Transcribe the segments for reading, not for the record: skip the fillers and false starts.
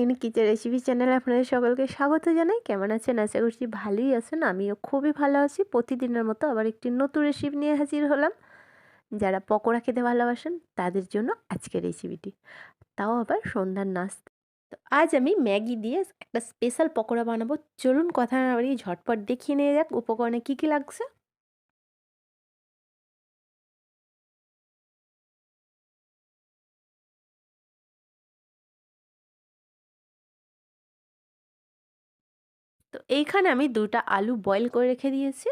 In kitchen recipe চ্যানেলে আপনাদের সকলকে স্বাগত জানাই। কেমন আছেন? আশা করছি ভালোই আছেন। আমিও খুবই ভালো আছি। প্রতিদিনের মতো আবার একটি নতুন রেসিপি নিয়ে হাজির হলাম। যারা পকোড়া খেতে ভালোবাসেন তাদের জন্য আজকের রেসিপিটি, তাও আবার সন্ধ্যার নাস্তা। তো আজ আমি ম্যাগি দিয়ে একটা স্পেশাল পকোড়া বানাবো। চলুন কথা না বাড়িয়ে ঝটপট দেখিয়ে নিয়ে যাক উপকরণে কী কী লাগছে। তো এইখানে আমি 2টা আলু বয়েল করে রেখে দিয়েছি।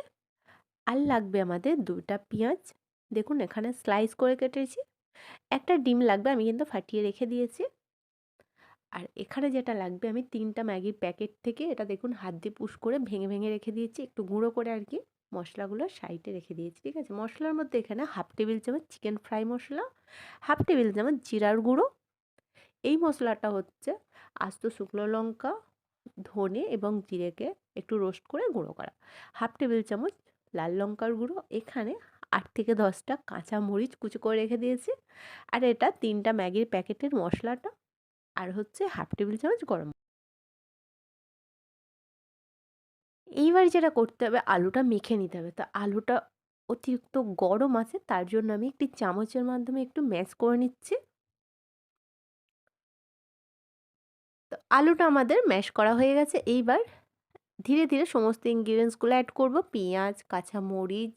আর লাগবে আমাদের 2টা পেঁয়াজ, দেখুন এখানে স্লাইস করে কেটেছি। একটা ডিম লাগবে, আমি কিন্তু ফাটিয়ে রেখে দিয়েছি। আর এখানে যেটা লাগবে, আমি 3টা ম্যাগির প্যাকেট থেকে এটা দেখুন হাত দিয়ে পুশ করে ভেঙে ভেঙে রেখে দিয়েছি, একটু গুঁড়ো করে আর কি। মশলাগুলো সাইডে রেখে দিয়েছি, ঠিক আছে। মশলার মধ্যে এখানে হাফ টেবিল চামচ চিকেন ফ্রাই মশলা, হাফ টেবিল চামচ জিরার গুঁড়ো। এই মশলাটা হচ্ছে আস্ত শুকনো লঙ্কা, ধনে এবং জিরেকে একটু রোস্ট করে গুঁড়ো করা। হাফ টেবিল চামচ লাল লঙ্কার গুঁড়ো, এখানে 8 থেকে 10টা কাঁচা মরিচ কুচি করে রেখে দিয়েছি। আর এটা 3টা ম্যাগির প্যাকেটের মশলাটা, আর হচ্ছে হাফ টেবিল চামচ গরম। এইবার যেটা করতে হবে, আলুটা মেখে নিতে হবে। তো আলুটা অতিরিক্ত গরম আছে, তার জন্য আমি একটি চামচের মাধ্যমে একটু ম্যাশ করে নিচ্ছি। তো আলুটা আমাদের ম্যাশ করা হয়ে গেছে। এইবার ধীরে ধীরে সমস্ত ইনগ্রিডিয়েন্টসগুলো অ্যাড করব। পেঁয়াজ, কাঁচা মরিচ,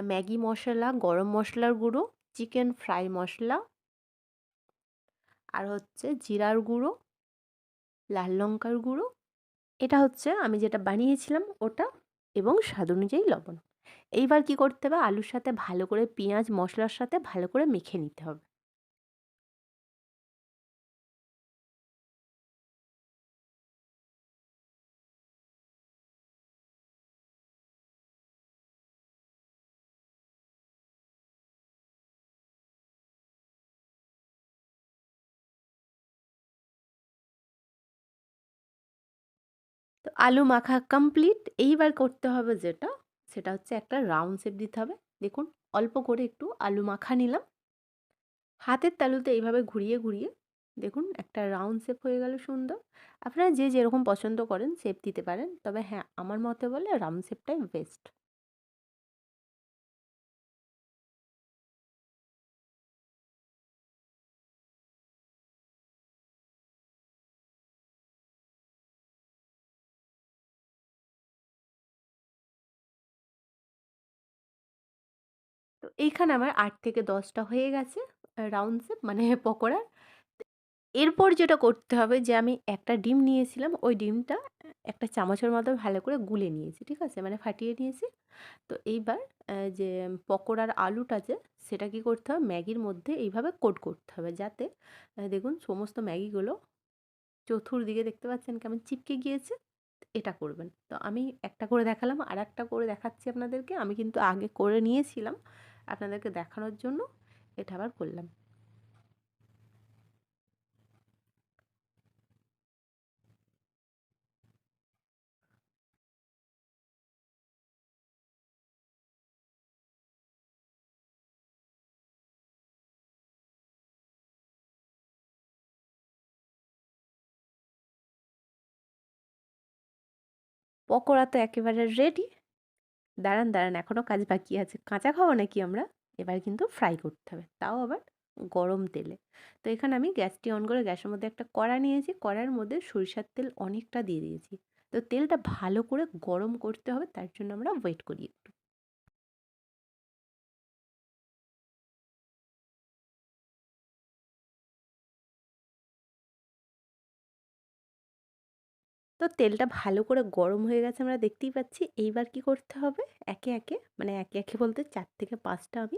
ম্যাগি মশলা, গরম মশলার গুঁড়ো, চিকেন ফ্রাই মশলা, আর হচ্ছে জিরার গুঁড়ো, লাল লঙ্কার গুঁড়ো, এটা হচ্ছে আমি যেটা বানিয়েছিলাম ওটা, এবং স্বাদ অনুযায়ী লবণ। এইবার কি করতে হবে, আলুর সাথে ভালো করে পেঁয়াজ মশলার সাথে ভালো করে মেখে নিতে হবে। তো আলু মাখা কমপ্লিট। এইবার করতে হবে যেটা, সেটা হচ্ছে একটা রাউন্ড শেপ দিতে হবে। দেখুন অল্প করে একটু আলু মাখা নিলাম, হাতের তালুতে এইভাবে ঘুরিয়ে ঘুরিয়ে দেখুন একটা রাউন্ড শেপ হয়ে গেল সুন্দর। আপনারা যে যেরকম পছন্দ করেন শেপ দিতে পারেন, তবে হ্যাঁ আমার মতে বলে রাউন্ড শেপটাই বেস্ট। তো এইখানে আমার 8 থেকে 10টা হয়ে গেছে রাউন্ড শেপ মানে পকোড়ার। এরপর যেটা করতে হবে, যে আমি একটা ডিম নিয়েছিলাম, ওই ডিমটা একটা চামচের মতো ভালো করে গুলে নিয়েছি, ঠিক আছে, মানে ফাটিয়ে নিয়েছি। তো এইবার যে পকোড়ার আলুটা যে, সেটা কি করতে হবে, ম্যাগির মধ্যে এইভাবে কোট করতে হবে, যাতে দেখুন সমস্ত ম্যাগিগুলো চতুর্দিকে দেখতে পাচ্ছেন কেমন চিপকে গিয়েছে। এটা করবেন। তো আমি একটা করে দেখালাম, আর একটা করে দেখাচ্ছি আপনাদেরকে। আমি কিন্তু আগে করে নিয়েছিলাম, আপনাদেরকে দেখানোর জন্য এটা আবার করলাম। পকোড়া তো একেবারে রেডি। দাঁড়ান দাঁড়ান, এখনও কাজ বাকি আছে। কাঁচা খাবো নাকি আমরা? এবার কিন্তু ফ্রাই করতে হবে, তাও আবার গরম তেলে। তো এখানে আমি গ্যাসটি অন করে গ্যাসের মধ্যে একটা কড়া নিয়েছি, কড়ার মধ্যে সরিষার তেল অনেকটা দিয়ে দিয়েছি। তো তেলটা ভালো করে গরম করতে হবে, তার জন্য আমরা ওয়েট করি একটু। তো তেলটা ভালো করে গরম হয়ে গেছে, আমরা দেখতেই পাচ্ছি। এইবার কি করতে হবে, একে একে, মানে একে একে বলতে 4 থেকে 5টা আমি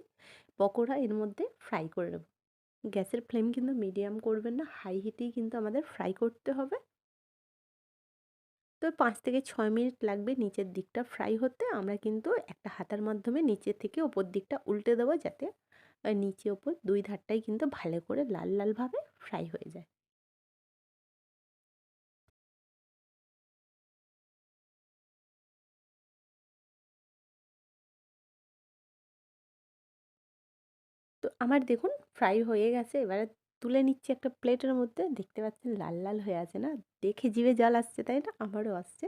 পকোড়া এর মধ্যে ফ্রাই করে নেব। গ্যাসের ফ্লেম কিন্তু মিডিয়াম করবেন না, হাই হিটেই কিন্তু আমাদের ফ্রাই করতে হবে। তো 5 থেকে 6 মিনিট লাগবে নিচের দিকটা ফ্রাই হতে। আমরা কিন্তু একটা হাতার মাধ্যমে নিচের থেকে ওপর দিকটা উল্টে দেবো, যাতে নিচে ওপর 2 ধারটাই কিন্তু ভালো করে লাল লালভাবে ফ্রাই হয়ে যায়। তো আমার দেখুন ফ্রাই হয়ে গেছে। এবারে তুলে নিচ্ছি একটা প্লেটের মধ্যে। দেখতে পাচ্ছেন লাল লাল হয়ে আছে না? দেখে জিভে জল আসছে, তাই না? আমারও আসছে।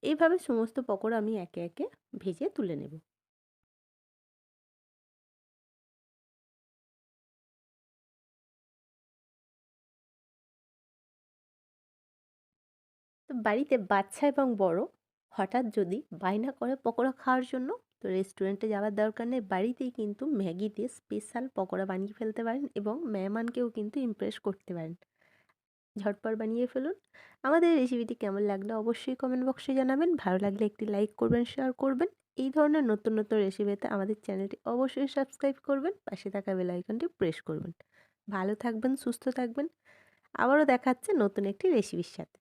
এইভাবে সমস্ত পকোড়া আমি একে একে ভেজে তুলে নেব। তো বাড়িতে বাচ্চা এবং বড় হঠাৎ যদি বায়না করে পকোড়া খাওয়ার জন্য, তো রেস্টুরেন্টে যাওয়ার দরকার নেই, বাড়িতেই কিন্তু ম্যাগি দিয়ে স্পেশাল পকোড়া বানিয়ে ফেলতে পারেন এবং মেহমানকেও কিন্তু ইমপ্রেস করতে পারেন। ঝটপট বানিয়ে ফেলুন। আমাদের এই রেসিপিটি কেমন লাগলো অবশ্যই কমেন্ট বক্সে জানাবেন। ভালো লাগলে একটি লাইক করবেন, শেয়ার করবেন। এই ধরনের নতুন নতুন রেসিপি পেতে আমাদের চ্যানেলটি অবশ্যই সাবস্ক্রাইব করবেন। পাশে থাকা বেল আইকনটি প্রেস করবেন। ভালো থাকবেন, সুস্থ থাকবেন। আবারও দেখা হচ্ছে নতুন একটি রেসিপির সাথে।